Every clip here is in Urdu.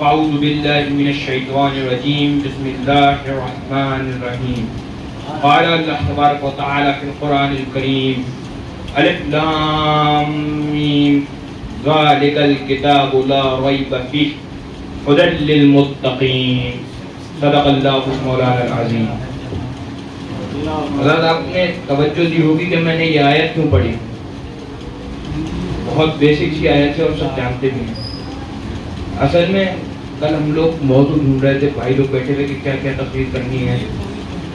اعوذ باللہ من الشیطان الرجیم بسم اللہ الرحمن الرحیم قال اللہ تبارک و تعالی فی القرآن الکریم الف لام میم ذالک الکتاب لا ریب فیہ ھدی للمتقین صدق اللہ مولانا العظیم۔ حضرت آپ نے توجہ دی ہوگی کہ میں نے یہ آیت کیوں پڑھی، بہت بیسک سی آیت ہے اور سب جانتے بھی ہیں۔ اصل میں کل ہم لوگ موضوع ڈھونڈ رہے تھے، بھائی لوگ بیٹھے ہوئے کہ کیا کیا تقریر کرنی ہے،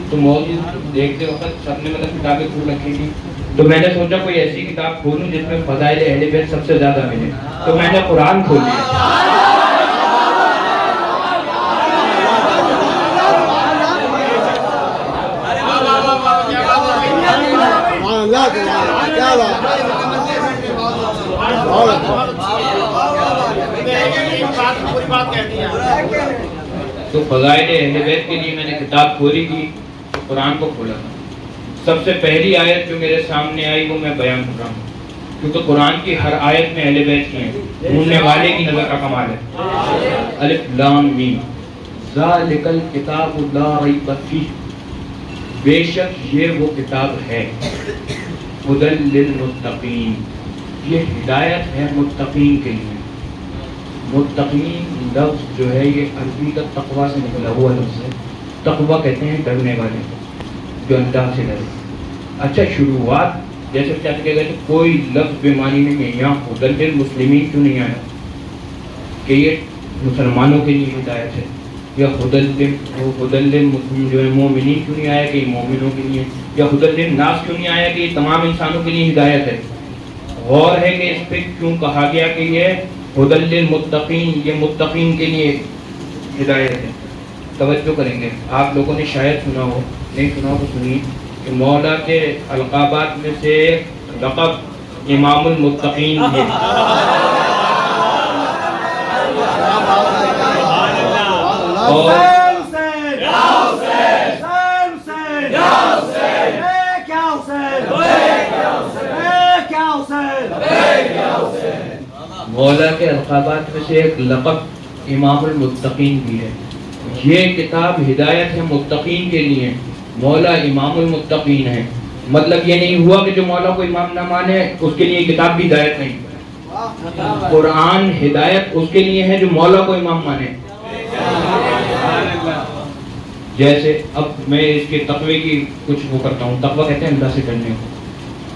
تو موضوع دیکھتے وقت سب نے کتابیں کھول رکھی تھی، تو میں نے سوچا کوئی ایسی کتاب کھولوں جس میں فضائل اہل بیت سب سے زیادہ ملے، تو میں نے قرآن کھول لیا۔ تو فضائل اہل بیت کے لیے میں نے کتاب کھولی تھی، قرآن کو کھولا تھا۔ سب سے پہلی آیت جو میرے سامنے آئی وہ میں بیان کر رہا ہوں، کیونکہ قرآن کی ہر آیت میں اہل بیت کی ہیں، ڈھونڈنے والے کی نظر کا کمال ہے۔ الف لام میم ذالک الکتاب لا ریب فیہ، بے شک یہ وہ کتاب ہے، ھدی للمتقین، یہ ہدایت ہے متقین کے لیے۔ متقین لفظ جو ہے یہ عربی کا تقویٰ سے نکلا ہوا لفظ ہے۔ تقویٰ کہتے ہیں ڈرنے والے، جو اللہ سے ڈرے۔ اچھا، شروعات جیسے کیا کہا گیا کہ کوئی لفظ بے معنی نہیں ہے، یہاں ھدی للمسلمین کیوں نہیں آیا کہ یہ مسلمانوں کے لیے ہدایت ہے، یا ھدی للمسلمین جو ہے مومنین کیوں نہیں آیا کہ یہ مومنوں کے لیے، یا ھدی للناس کیوں نہیں آیا کہ یہ تمام انسانوں کے لیے ہدایت ہے۔ غور ہے کہ اس پہ کیوں کہا گیا کہ یہ ھدی للمتقین، یہ متقین کے لیے ہدایت ہے۔ توجہ کریں گے، آپ لوگوں نے شاید سنا ہو، نہیں سنا ہو تو سنیے کہ مولا کے القابات میں سے لقب امام المتقین ہے۔ مولا کے القابات میں سے ایک لقب امام المتقین بھی ہے۔ یہ کتاب ہدایت ہے متقین کے لیے، مولا امام المتقین ہے۔ مطلب یہ نہیں ہوا کہ جو مولا کو امام نہ مانے اس کے لیے کتاب بھی ہدایت نہیں۔ قرآن ہدایت اس کے لیے ہے جو مولا کو امام مانے۔ جیسے اب میں اس کے تقوی کی کچھ وہ کرتا ہوں، تقوی کہتے ہیں اللہ سے ڈرنے کو۔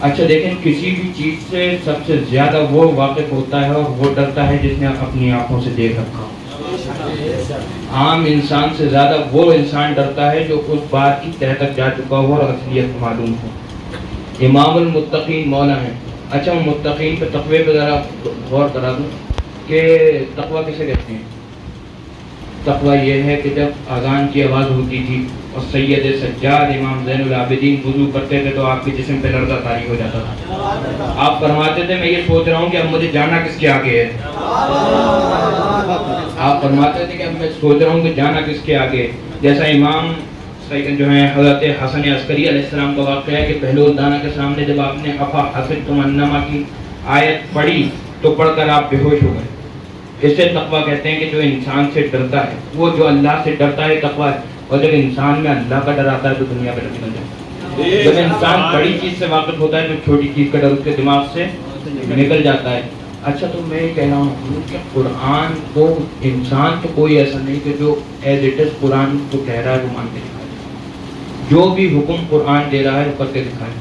اچھا دیکھیں، کسی بھی چیز سے سب سے زیادہ وہ واقف ہوتا ہے اور وہ ڈرتا ہے جس نے اپنی آنکھوں سے دیکھ رکھا۔ عام انسان سے زیادہ وہ انسان ڈرتا ہے جو اس بات کی تہ تک جا چکا ہو اور اصلیت معلوم ہو۔ امام المتقین مولا ہیں۔ اچھا، متقین پہ تقوی پہ ذرا غور کرا دوں کہ تقوی کسے کہتے ہیں۔ تقوی یہ ہے کہ جب اذان کی آواز ہوتی تھی اور سید سجاد امام زین العابدین وضو کرتے تھے تو آپ کے جسم پہ لرزہ طاری ہو جاتا تھا۔ آپ فرماتے تھے میں یہ سوچ رہا ہوں کہ اب مجھے جانا کس کے آگے ہے۔ آپ فرماتے تھے کہ اب میں سوچ رہا ہوں کہ جانا کس کے آگے۔ جیسا امام جو ہے حضرت حسن عسکری علیہ السلام کا واقعہ ہے کہ پہلوانہ کے سامنے جب آپ نے افا حسبتم انما کی آیت پڑھی تو پڑھ کر آپ بے ہوش ہو گئے۔ اسے تقویٰ کہتے ہیں کہ جو انسان سے ڈرتا ہے، وہ جو اللہ سے ڈرتا ہے تقویٰ ہے۔ اور جب انسان میں اللہ کا ڈر آتا ہے تو دنیا کا ڈر نکل جاتا ہے۔ جب انسان بڑی چیز سے واقف ہوتا ہے تو چھوٹی چیز کا ڈر اس کے دماغ سے نکل جاتا ہے۔ اچھا، تو میں یہ کہہ رہا ہوں کہ قرآن کو انسان تو کوئی ایسا نہیں کہ جو ایز اٹ از قرآن کو کہہ رہا ہے وہ مان کے دکھائے، جو بھی حکم قرآن دے رہا ہے وہ کر کے دکھائے،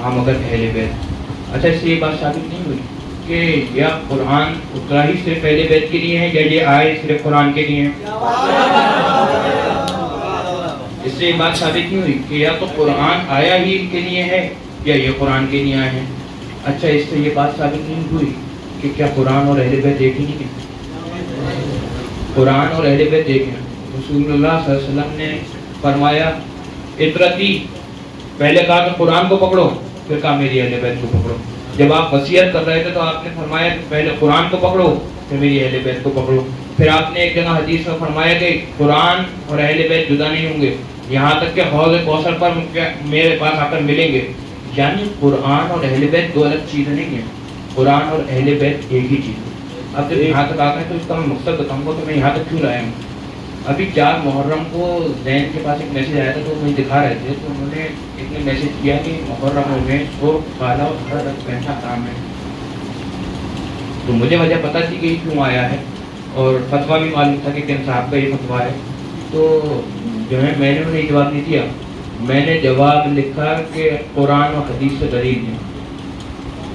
ہاں مگر اہل بیت۔ اچھا، اس سے یہ بات ثابت نہیں ہوئی کہ یا قرآن اترا ہی صرف اہل بیت کے لیے ہے یا یہ آئے صرف قرآن کے لیے ہے۔ اس سے یہ بات ثابت نہیں ہوئی کہ یا تو قرآن آیا ہی ان کے لیے ہے یا یہ قرآن کے لیے آئے ہیں۔ اچھا، اس سے یہ بات ثابت نہیں ہوئی کہ کیا قرآن اور اہل بیت ایک ہی نہیں ہے؟ قرآن اور اہل بیت ایک ہیں۔ رسول اللہ صلی اللہ علیہ وسلم نے فرمایا اطرتی، پہلے کہا کہ قرآن کو پکڑو، پھر کہا میری اہل بیت کو پکڑو۔ جب آپ وصیت کر رہے تھے تو آپ نے فرمایا کہ پہلے قرآن کو پکڑو پھر میری اہل بیت کو پکڑو۔ پھر آپ نے ایک جگہ حدیث میں فرمایا کہ قرآن اور اہل بیت جدا نہیں ہوں گے یہاں تک کہ حوض کوثر پر میرے پاس آ کر ملیں گے۔ یعنی قرآن اور اہل بیت دو الگ چیزیں نہیں ہیں، قرآن اور اہل بیت ایک ہی چیز ہے۔ اب جب یہاں تک آتے ہیں تو اس کا میں مقصد بتاؤں گا تو میں یہاں تک کیوں لایا ہوں. ابھی 4 محرم کو زین کے پاس ایک میسیج آیا تھا تو مجھے دکھا رہے تھے, تو انہوں نے ایک نے میسیج کیا کہ محرموں میں سرخ کالا اور ہرا رنگ پہننا حرام ہے. تو مجھے وجہ پتہ تھی کہ یہ کیوں آیا ہے اور فتویٰ بھی معلوم تھا کہ کن صاحب کا یہ فتویٰ ہے. تو جو ہے میں نے انہیں جواب نہیں دیا, میں نے جواب لکھا کہ قرآن و حدیث سے دلیل ہے.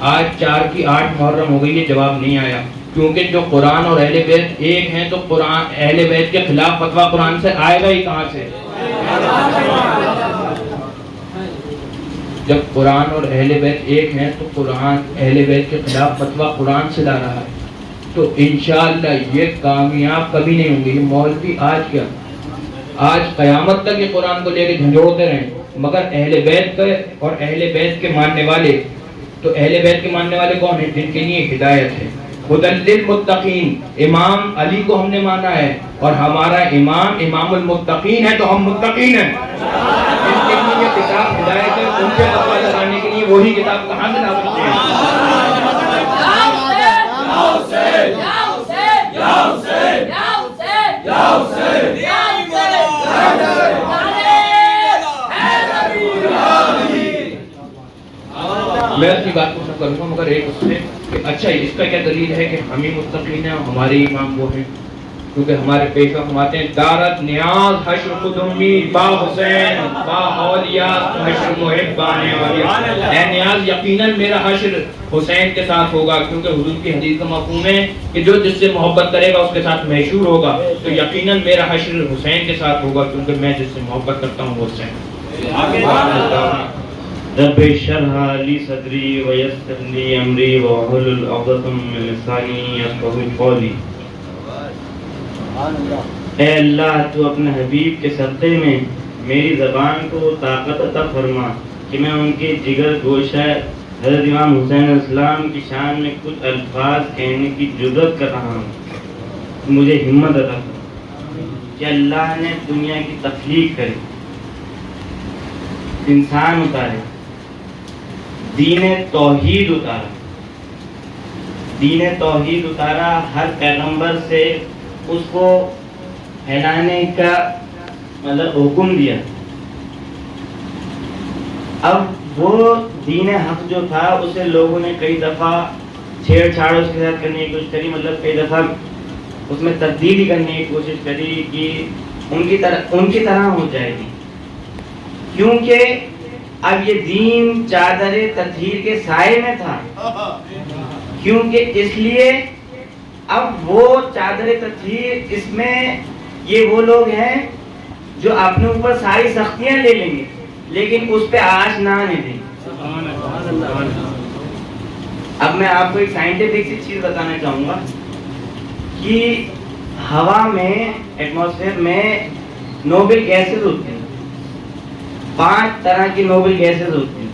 آج 4 کی 8 محرم ہو گئی, یہ جواب نہیں آیا, کیونکہ جو قرآن اور اہل بیت ایک ہیں تو قرآن اہل بیت کے خلاف فتویٰ قرآن سے آئے گا ہی کہاں سے؟ جب قرآن اور اہل بیت ایک ہیں تو قرآن اہل بیت کے خلاف فتویٰ قرآن سے لا رہا ہے, تو انشاءاللہ یہ کامیاب کبھی نہیں ہوں گے. یہ مولوی آج کیا, آج قیامت تک یہ قرآن کو لے کے جھنجھوڑتے رہیں, مگر اہل بیت کے اور اہل بیت کے ماننے والے, تو اہل بیت کے ماننے والے کون ہیں؟ جن کے لیے ہدایت ہے. ہدی للمتقین, امام علی کو ہم نے مانا ہے اور ہمارا امام امام المتقین ہے, تو ہم متقین ہیں. جن کے لیے یہ کتاب ہدایت ہے, ان کے فتویٰ لگانے کے لیے وہی کتاب کہاں سے لا سکتے ہیں؟ میں اپنی بات کو سب کروں گا, مگر ایک اس سے کہ اچھا اس کا کیا دلیل ہے کہ ہم ہی متقین ہیں, ہمارے امام وہ ہیں, کیونکہ ہمارے پیشوا فرماتے ہیں دارت نیاز حشر قدمی با حسین با اولیاء حشر محبان اولیاء. اے نیاز یقیناً میرا حشر حسین کے ساتھ ہوگا, کیونکہ حضور کی حدیث کا مفہوم ہے کہ جو جس سے محبت کرے گا اس کے ساتھ محشور ہوگا, تو یقیناً میرا حشر حسین کے ساتھ ہوگا, کیونکہ میں جس سے محبت کرتا ہوں وہ حسین. رب اشرح لی صدری ویسر لی امری واحلل عقدۃ من لسانی یفقهوا قولی. اے اللہ تو اپنے حبیب کے صدقے میں میری زبان کو طاقت عطا فرما کہ میں ان کے جگر گوشہ حضرت امام حسین علیہ السلام کی شان میں کچھ الفاظ کہنے کی جرت کر رہا ہوں. مجھے ہمت عطا فرما کہ اللہ نے دنیا کی تخلیق کری, انسان اتارے, دین توحید اتارا, دین توحید اتارا, ہر پیغمبر سے اس کو پھیلانے کا مطلب حکم دیا. اب وہ دین حق جو تھا اسے لوگوں نے کئی دفعہ چھیڑ چھاڑ اس کے ساتھ کرنے کی کوشش کری, مطلب کئی دفعہ اس میں تبدیلی کرنے کی کوشش کری کہ ان کی طرح ہو جائے گی, کیونکہ اب یہ دین چادر تطہیر کے سائے میں تھا. کیونکہ اس لیے اب وہ چادر تطہیر, اس میں یہ وہ لوگ ہیں جو اپنے اوپر ساری سختیاں لے لیں گے لیکن اس پہ آش نہ آنے دیں. اب میں آپ کو ایک سائنٹیفک سی چیز بتانا چاہوں گا کہ ہوا میں, ایٹماسفیئر میں نوبل گیسز ہوتی ہیں, 5 طرح کی نوبل گیسز ہوتی ہیں,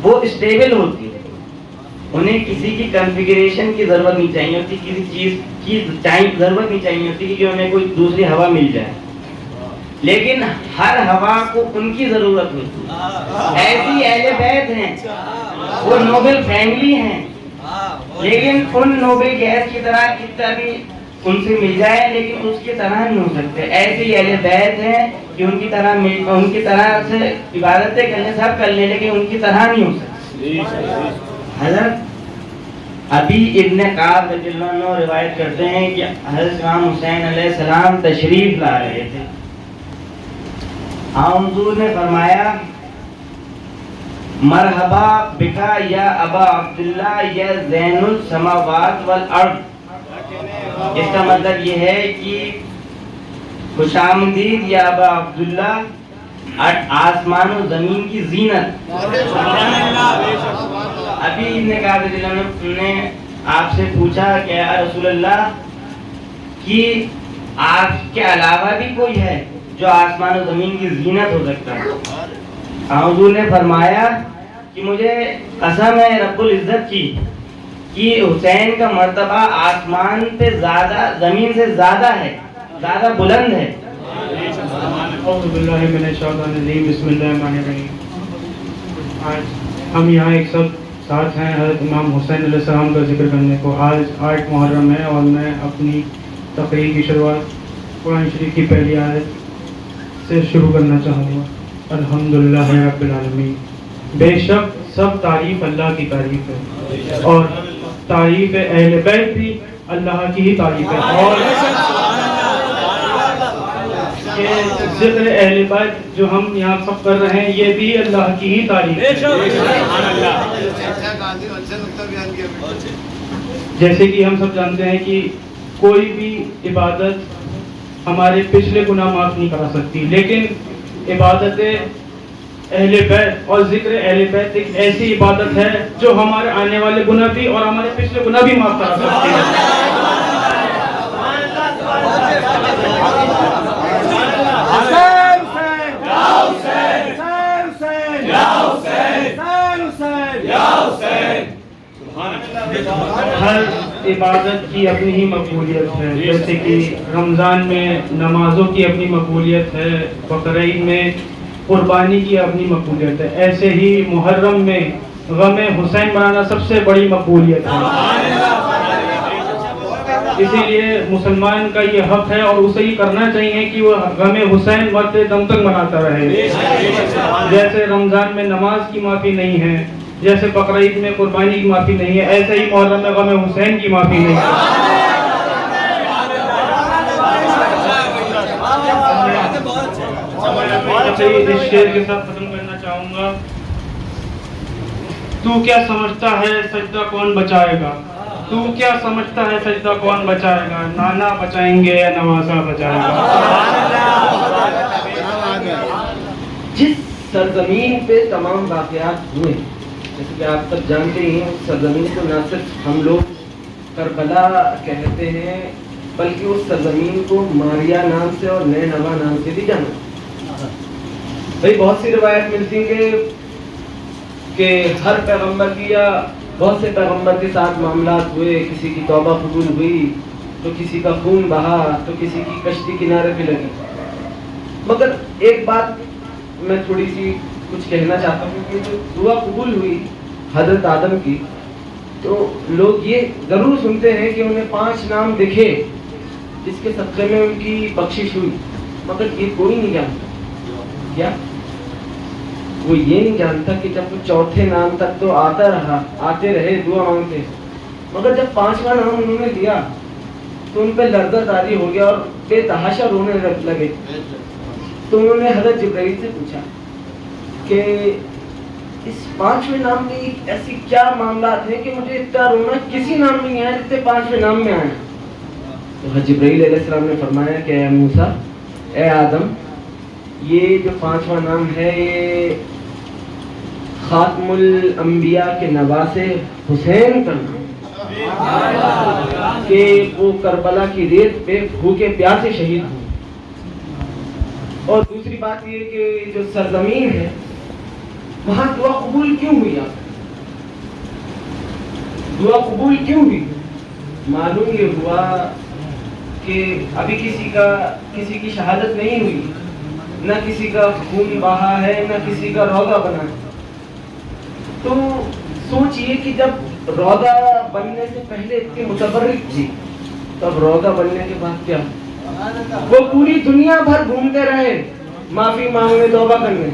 وہ اسٹیبل ہوتی ہیں, انہیں کسی کی کنفیگریشن کی ضرورت نہیں چاہیے ہوتی, کسی چیز کی ضرورت نہیں چاہیے ہوتی کہ انہیں کوئی دوسری ہوا مل جائے, لیکن ہر ہوا کو ان کی ضرورت ہوتی ہے. ایسی اہل بیت ہیں, وہ نوبل فیملی ہیں, لیکن ان نوبل گیس کی طرح کتنا بھی ان سے مل جائے لیکن اس کی طرح نہیں ہو سکتے. ایسی اہل بیت ہیں کہ ان کی طرح سے عبادتیں کر لیں, سب کر لیں, لیکن ان کی طرح نہیں ہو سکتے. حضرت ابی ابن کعب رضی اللہ عنہ روایت کرتے ہیں کہ حضرت امام حسین علیہ السلام تشریف لا رہے تھے. حضور نے فرمایا مرحبا بکا یا ابا عبداللہ یا زین السماوات والارض. اس کا مطلب یہ ہے کہ خوش آمدید یا ابا عبداللہ, آسمان و زمین کی زینت. ابھی نے کہا رضی اللہ عنہ نے آپ سے پوچھا کہ یا رسول اللہ کہ آپ کے علاوہ بھی کوئی ہے جو آسمان و زمین کی زینت ہو سکتا ہے؟ حضور نے فرمایا کہ مجھے قسم ہے رب العزت کی کہ حسین کا مرتبہ آسمان پہ زیادہ, زمین سے زیادہ ہے, زیادہ بلند ہے. اعوذ باللہ من الشیطان الرجیم, بسم اللہ الرحمن الرحیم. آج ہم یہاں ایک ساتھ ہیں حضرت امام حسین علیہ السلام کا ذکر کرنے کو. آج 8 محرم ہے اور میں اپنی تقریر کی شروعات قرآن شریف کی پہلی آیت سے شروع کرنا چاہوں گا. الحمدللہ رب العالمین. بے شک سب تعریف اللہ کی تعریف ہے اور تعریف اہل بیت بھی اللہ کی ہی تعریف ہے. اور یہ ذکر اہل بیت جو ہم یہاں سب کر رہے ہیں یہ بھی اللہ کی ہی تعریف ہے. جیسے کہ ہم سب جانتے ہیں کہ کوئی بھی عبادت ہمارے پچھلے گناہ معاف نہیں کرا سکتی، لیکن عبادت اہل بیت اور ذکر اہل بیت ایک ایسی عبادت ہے جو ہمارے آنے والے گناہ بھی اور ہمارے پچھلے گناہ بھی معاف کرا سکتی ہے. ہر عبادت کی اپنی ہی مقبولیت ہے. جیسے کہ رمضان میں نمازوں کی اپنی مقبولیت ہے، بقرعید میں قربانی کی اپنی مقبولیت ہے، ایسے ہی محرم میں غم حسین منانا سب سے بڑی مقبولیت ہے. اسی لیے مسلمان کا یہ حق ہے اور اسے یہ کرنا چاہیے کہ وہ غم حسین مرتے دم تک مناتا رہے. جیسے رمضان میں نماز کی معافی نہیں ہے، جیسے بقرعید میں قربانی کی معافی نہیں ہے، ایسے ہی محرم میں غم حسین کی معافی نہیں ہے. اس شعر کے ساتھ ختم کرنا چاہوں گا. تو کیا سمجھتا ہے سجدہ کون بچائے گا؟ تو کیا سمجھتا ہے سجدہ کون بچائے گا؟ نانا بچائیں گے یا نوازا بچائے گا؟ جس سرزمین پہ تمام واقعات ہوئے، جیسے کہ آپ سب جانتے ہیں، اس سرزمین کو نہ صرف ہم لوگ کربلا کہتے ہیں بلکہ اس سرزمین کو ماریا نام سے اور نینوا نام سے بھی جانا. بھائی بہت سی روایت ملتی ہیں کہ ہر پیغمبر کی یا بہت سے پیغمبر کے ساتھ معاملات ہوئے، کسی کی توبہ قبول ہوئی تو کسی کا خون بہا تو کسی کی کشتی کنارے پہ لگی. مگر ایک بات میں تھوڑی سی کچھ کہنا چاہتا ہوں کہ جو دعا قبول ہوئی حضرت آدم کی، تو لوگ یہ ضرور سنتے ہیں کہ انہیں 5 نام دکھے جس کے صدقے میں ان کی بخشش ہوئی، مگر یہ کوئی نہیں جانتا. کیا وہ یہ نہیں جانتا کہ جب وہ 4تھے نام تک تو آتے رہے دعا مانگتے، مگر جب 5واں نام انہوں نے دیا تو ان پہ لرزہ طاری ہو گیا اور بے تحاشا رونے لگے. تو انہوں نے حضرت جبرائیل سے پوچھا کہ اس 5ویں نام میں ایسی کیا معاملات ہیں کہ مجھے اتنا رونا کسی نام میں نہیں آیا جتنے 5ویں نام میں آیا. تو حضرت جبرائیل علیہ السلام نے فرمایا کہ اے موسیٰ، اے آدم، یہ جو 5واں نام ہے یہ خاتم الانبیاء کے نواسے حسین کا نام کہ وہ کربلا کی ریت پہ بھوکے پیاسے شہید ہوئے. اور دوسری بات یہ کہ جو سرزمین ہے وہاں دعا قبول کیوں ہوئی؟ دعا قبول کیوں ہوئی؟ معلوم یہ ہوا کہ ابھی کسی کی شہادت نہیں ہوئی، نہ کسی کا خون بہا ہے، نہ کسی کا روضہ بنا ہے. تو سوچئے کہ جب روضہ بننے سے پہلے اتنی متبرک تھی، تب روضہ بننے کے بعد کیا؟ وہ پوری دنیا بھر گھومتے رہے معافی مانگنے، توبہ کرنے،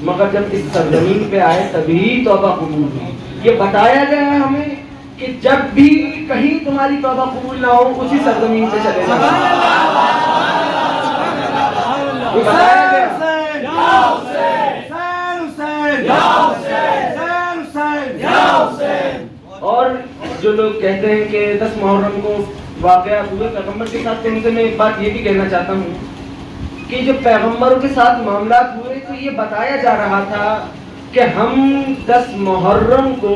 مگر جب اس سرزمین پہ آئے تبھی توبہ قبول ہوئی. یہ بتایا گیا ہے ہمیں کہ جب بھی کہیں تمہاری توبہ قبول نہ ہو اسی سرزمین پہ چلے جاؤ. اور جو لوگ کہتے ہیں کہ 10 محرم کو واقعات ہوئے پیغمبر کے ساتھ، ان سے میں ایک بات یہ بھی کہنا چاہتا ہوں کہ جو پیغمبروں کے ساتھ معاملات ہوئے تو یہ بتایا جا رہا تھا کہ ہم 10 محرم کو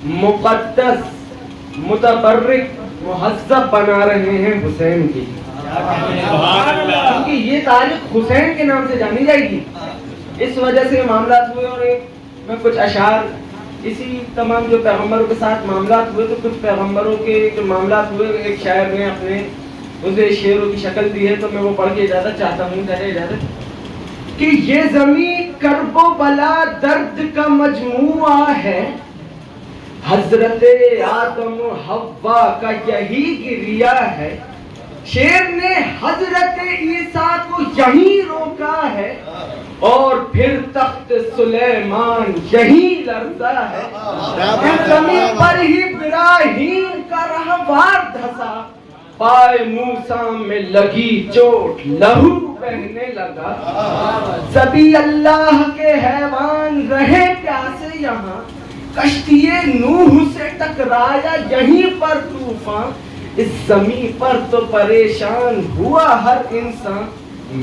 مقدس، متبرک، مہذب بنا رہے ہیں حسین کی، کیونکہ یہ تاریخ حسین کے نام سے جانی جائے گی. اس وجہ سے معاملات ہوئے. اور ایک میں کچھ اشعار اسی تمام جو پیغمبروں کے ساتھ معاملات ہوئے تو کچھ پیغمبروں کے جو معاملات ہوئے ایک شاعر نے اپنے اسے شعروں کی شکل دی ہے تو میں وہ پڑھ کے اجازت چاہتا ہوں. کہتے اجازت کہ یہ زمین کرب و بلا درد کا مجموعہ ہے، حضرت آدم و حوا کا یہی گریہ ہے، شیر نے حضرت عیسیٰ کو یہی روکا ہے، اور پھر تخت سلیمان یہی لرزا ہے، اس زمین پر ہی ابراہیم کا رہوار دھسا، پائے موسیٰ میں لگی چوٹ لہو بہنے لگا، سبھی اللہ کے حیوان رہے پیاسے یہاں، کشتی نوح سے ٹکرایا یہیں پر طوفان، اس زمین پر تو پریشان ہوا ہر انسان،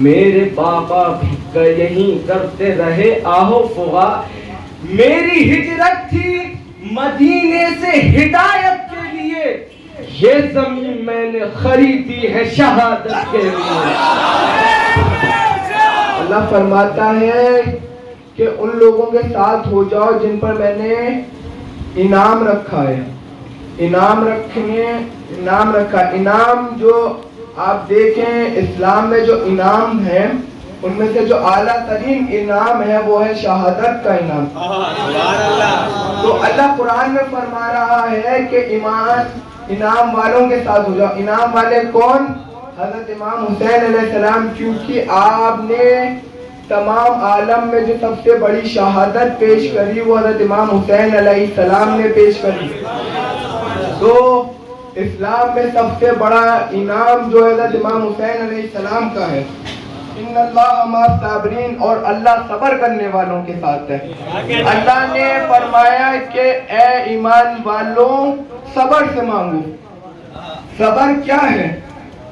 میرے بابا بھی یہیں کرتے رہے آہو فغا، میری ہجرت تھی مدینے سے ہدایت کے لیے، یہ زمین میں نے خریدی ہے شہادت کے لیے۔ اللہ فرماتا ہے کہ ان لوگوں کے ساتھ ہو جاؤ جن پر میں نے انعام رکھا ہے، انعام رکھا۔ انعام جو آپ دیکھیں اسلام میں جو انعام ہے ان میں سے جو اعلیٰ ترین انعام ہے وہ ہے شہادت کا انعام۔ تو اللہ قرآن میں فرما رہا ہے کہ انعام والوں کے ساتھ ہو جاؤ۔ انعام والے کون؟ حضرت امام حسین علیہ السلام، کیونکہ آپ نے تمام عالم میں جو سب سے بڑی شہادت پیش کری وہ حضرت امام حسین علیہ السلام نے پیش کری۔ تو اسلام میں سب سے بڑا انعام جو حضرت امام حسین علیہ السلام کا ہے، ان اللہ مع الصابرین، اور اللہ صبر کرنے والوں کے ساتھ ہے۔ اللہ نے فرمایا کہ اے ایمان والوں صبر سے مانگو۔ صبر کیا ہے؟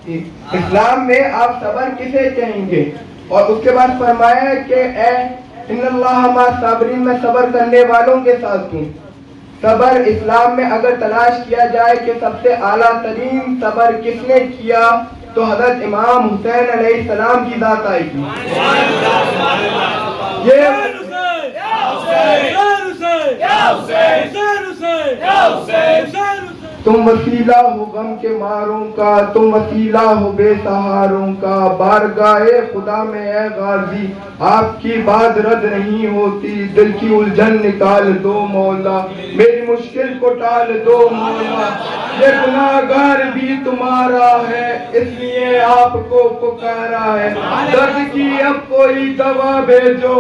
اسلام میں آپ صبر کسے کہیں گے؟ اور اس کے بعد فرمایا کہ اے ان اللہ مع الصابرین، میں صبر کرنے والوں کے ساتھ ہوں۔ صبر اسلام میں اگر تلاش کیا جائے کہ سب سے اعلیٰ ترین صبر کس نے کیا تو حضرت امام حسین علیہ السلام کی ذات آئے گی۔ تم وسیلہ ہو غم کے ماروں کا، تم وسیلہ ہو بے سہاروں کا، بارگاہ خدا میں اے غازی آپ کی بات رد نہیں ہوتی، دل کی الجھن نکال دو مولا، میری مشکل کو ٹال دو مولا، یہ گناہگار بھی تمہارا ہے اس لیے آپ کو پکارا ہے، درد کی اب کوئی دوا بھیجو،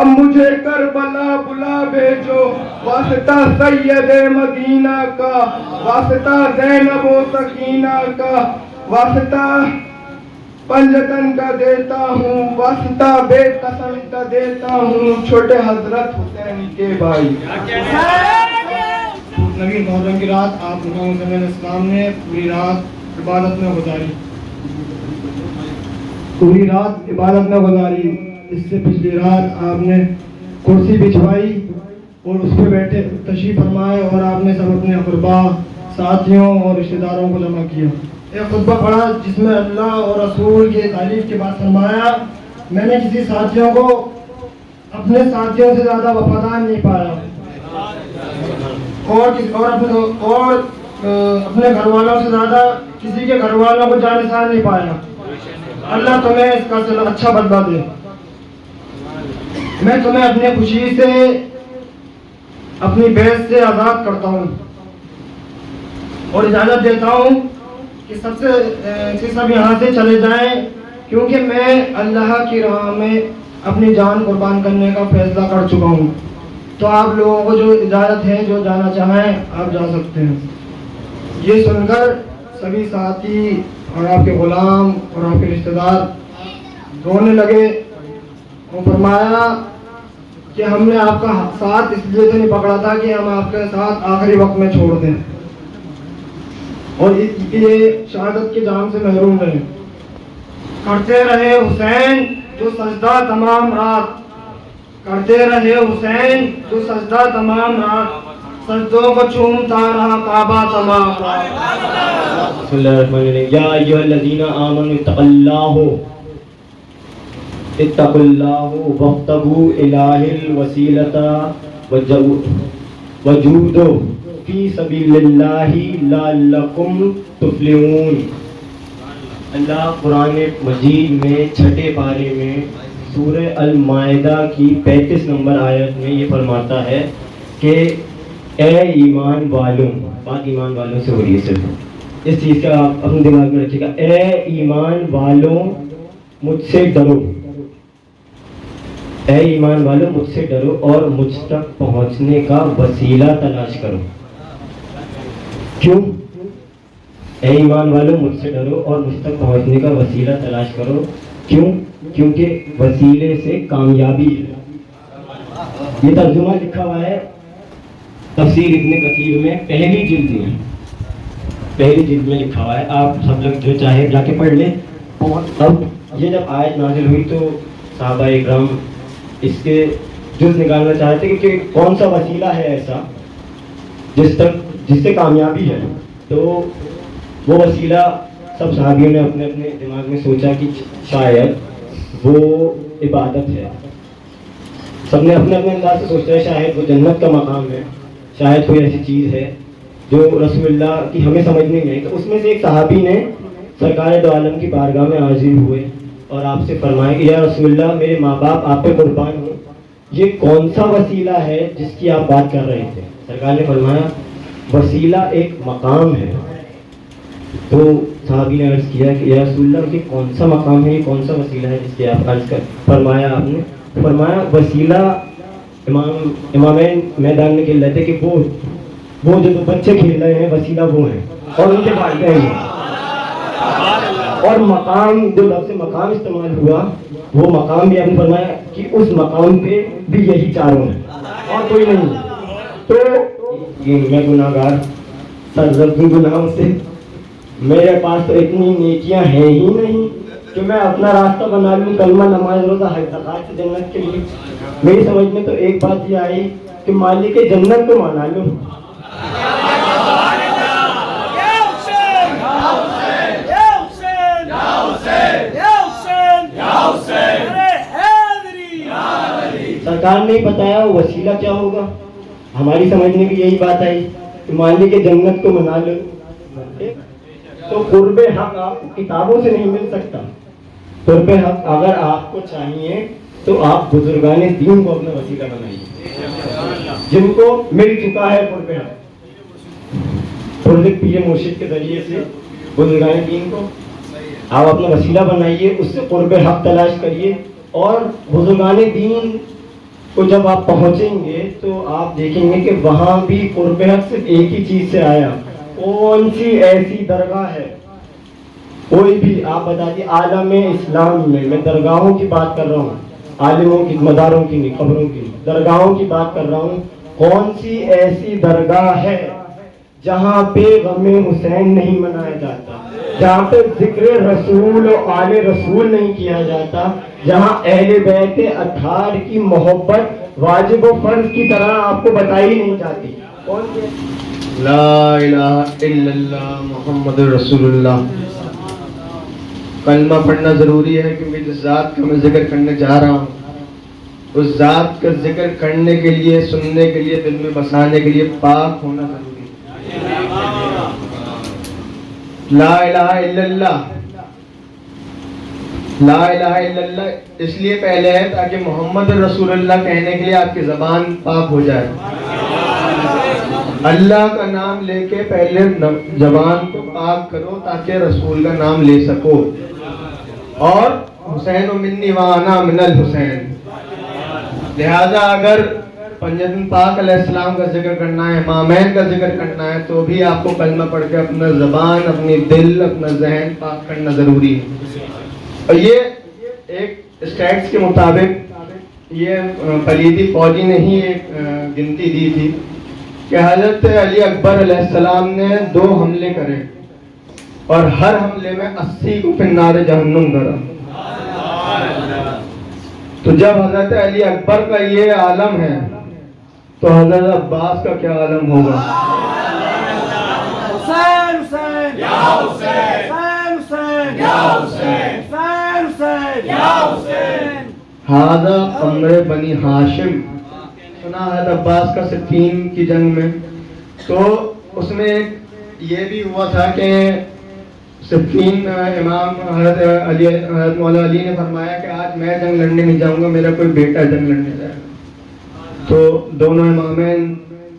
اب مجھے کربلا بلا بھیجو، واسطہ سید مدینہ کا، واسطہ زینب و سکینہ کا، واسطہ پنجتن کا دیتا ہوں، واسطہ بے قسم کا دیتا ہوں، چھوٹے حضرت حسین کے بھائی۔ نبی محرم کی رات آپ امام حسین علیہ السلام نے پوری رات عبادت میں گزاری، پوری رات عبادت میں گزاری۔ اس سے پچھلی رات آپ نے کرسی بچھوائی اور اس پہ بیٹھے تشریف فرمائے، اور آپ نے سب اپنے اقربا، ساتھیوں اور رشتہ داروں کو جمع کیا۔ ایک خطبہ پڑھا جس میں اللہ اور رسول کی تعریف کے بعد فرمایا، میں نے کسی ساتھیوں کو اپنے ساتھیوں سے زیادہ وفادار نہیں پایا، اور اپنے گھر والوں سے زیادہ کسی کے گھر والوں کو جانسار نہیں پایا۔ اللہ تمہیں اس کا اچھا بدلہ دے۔ میں تمہیں اپنی خوشی سے، اپنی بیعت سے آزاد کرتا ہوں اور اجازت دیتا ہوں کہ سب یہاں سے چلے جائیں، کیونکہ میں اللہ کی راہ میں اپنی جان قربان کرنے کا فیصلہ کر چکا ہوں۔ تو آپ لوگوں کو جو اجازت ہے، جو جانا چاہیں آپ جا سکتے ہیں۔ یہ سن کر سبھی ساتھی اور آپ کے غلام اور آپ کے رشتہ دار رونے لگے اور فرمایا کہ ہم نے آپ کا ساتھ اس لیے تو نہیں پکڑا تھا کہ ہم آپ کے ساتھ آخری وقت میں چھوڑ دیں اور یہ شہادت کے جام سے محروم رہے۔ کرتے رہے حسین جو سجدہ تمام رات، کرتے رہے حسین جو سجدہ تمام رات، سجدوں کو چومتا رہا کعبہ تمام رات۔ بسم اللہ الرحمن الرحیم۔ یا ایھا الذین آمنوا اتقوا اللہ وابتغوا الیہ الوسیلۃ وجاہدوا فی سبیل اللہ لعلکم تفلحون۔ اللہ قرآن مجید میں چھٹے پارے میں سورہ المائدہ کی 35 نمبر آیت میں یہ فرماتا ہے کہ اے ایمان والوں، بات ایمان والوں سے ہو رہی ہے، صرف اس چیز کا آپ اپنے دماغ میں رکھیے گا. اے ایمان والوں مجھ سے ڈرو، اے ایمان والوں مجھ سے ڈرو اور مجھ تک پہنچنے کا وسیلہ تلاش کرو. کیوں؟ اے ایمان والوں مجھ سے ڈرو اور مجھ تک پہنچنے کا وسیلہ تلاش کرو. کیوں؟ کیونکہ وسیلے سے کامیابی ہے. یہ ترجمہ لکھا ہوا ہے تفسیر ابن کثیر میں پہلی جلد میں لکھا ہوا ہے. آپ سب لوگ جو چاہے جا کے پڑھ لیں. اب یہ جب آیت نازل ہوئی تو صحابہ اکرام اس کے جز نکالنا چاہتے کہ کون سا وسیلہ ہے ایسا جس سے کامیابی ہے. تو وہ وسیلہ سب صحابیوں نے اپنے اپنے دماغ میں سوچا کہ شاید وہ عبادت ہے. سب نے اپنے اپنے انداز سے سوچا ہے شاید وہ جنت کا مقام ہے، شاید کوئی ایسی چیز ہے جو رسول اللہ کی ہمیں سمجھ نہیں آئی. تو اس میں سے ایک صحابی نے سرکار دو عالم کی بارگاہ میں حاضر ہوئے اور آپ سے فرمایا کہ یا رسول اللہ میرے ماں باپ آپ پہ قربان ہوں، یہ کون سا وسیلہ ہے جس کی آپ بات کر رہے تھے؟ سرکار نے فرمایا وسیلہ ایک مقام ہے. تو صحابی نے عرض کیا کہ یا رسول اللہ یہ کون سا مقام ہے، یہ کون سا وسیلہ ہے جس کی آپ عرض کر فرمایا آپ نے فرمایا وسیلہ امامین میدان میں کھیل رہے تھے کہ وہ جو بچے کھیل رہے ہیں وسیلہ وہ ہیں اور ان کے والدین ہیں. اور مقام جو لفظ مقام استعمال ہوا وہ مقام بھی آپ نے فرمایا کہ اس مقام پہ بھی یہی چاروں ہیں اور کوئی نہیں. تو میں گناہ گار سرزد گناہوں سے میرے پاس تو اتنی نیکیاں ہیں ہی نہیں کہ میں اپنا راستہ بنا لوں کلمہ نماز روزہ حج زکات سے جنت کے لیے. میری سمجھ میں تو ایک بات یہ آئی کہ مالک جنت کو منا لوں. سرکار نے بتایا وسیلہ کیا ہوگا، ہماری سمجھ میں بھی یہی بات آئی کہ مالک جنت کو منا لو. تو قرب حق آپ کتابوں سے نہیں مل سکتا. قرب حق اگر آپ کو چاہیے تو آپ بزرگان دین کو اپنا وسیلہ بنائیے جن کو مل چکا ہے قرب حق. پیر مرشد کے ذریعے سے بزرگان دین کو آپ اپنا وسیلہ بنائیے، اس سے قرب حق تلاش کریے. اور بزرگان دین کو جب آپ پہنچیں گے تو آپ دیکھیں گے کہ وہاں بھی قرب حق صرف ایک ہی چیز سے آیا. کون سی ایسی درگاہ ہے کوئی بھی آپ بتا دیے عالم اسلام میں درگاہوں کی بات کر رہا ہوں، عالموں کی مداروں کی نہیں، قبروں کی درگاہوں کی بات کر رہا ہوں. کون سی ایسی درگاہ ہے جہاں پہ غم حسین نہیں منایا جاتا، جہاں پہ ذکر رسول و آل رسول نہیں کیا جاتا، جہاں اہل بیت اطہار کی محبت واجب و فرض کی طرح آپ کو بتائی نہیں جاتی؟ کون سی؟ لا الہ الا اللہ محمد رسول اللہ. کلمہ پڑھنا ضروری ہے کیونکہ جس ذات کا میں ذکر کرنے جا رہا ہوں اس ذات کا ذکر کرنے کے لیے، سننے کے لیے، دل میں بسانے کے لیے پاک ہونا ضروری ہے. لا الہ الا اللہ، لا الہ الا اللہ اس لیے پہلے ہے تاکہ محمد رسول اللہ کہنے کے لیے آپ کی زبان پاک ہو جائے. اللہ کا نام لے کے پہلے زبان کو پاک کرو تاکہ رسول کا نام لے سکو. اور حسین منی وانا من الحسین، لہذا اگر پنجتن پاک علیہ السلام کا ذکر کرنا ہے، امامین کا ذکر کرنا ہے تو بھی آپ کو کلمہ پڑھ کے اپنا زبان، اپنی دل، اپنا ذہن پاک کرنا ضروری ہے. اور یہ ایک اسٹیٹس کے مطابق یہ پلیدی فوجی نے ہی ایک گنتی دی تھی کہ حضرت علی اکبر علیہ السلام نے 2 حملے کرے اور ہر حملے میں 80 کو فنار جہنم کرا. تو جب حضرت علی اکبر کا یہ عالم ہے تو حضرت عباس کا کیا عالم ہوگا؟ حسین حسین یا حسین، حسین حسین یا حسین، حسین حسین یا حسین. ہذا امر بنی ہاشم، سنا حضرت عباس کا صفین کی جنگ میں. تو اس میں یہ بھی ہوا تھا کہ صفین امام حضرت علی، حضرت مولا علی نے فرمایا کہ آج میں جنگ لڑنے نہیں جاؤں گا، میرا کوئی بیٹا جنگ لڑنے جائے گا. تو دونوں امامین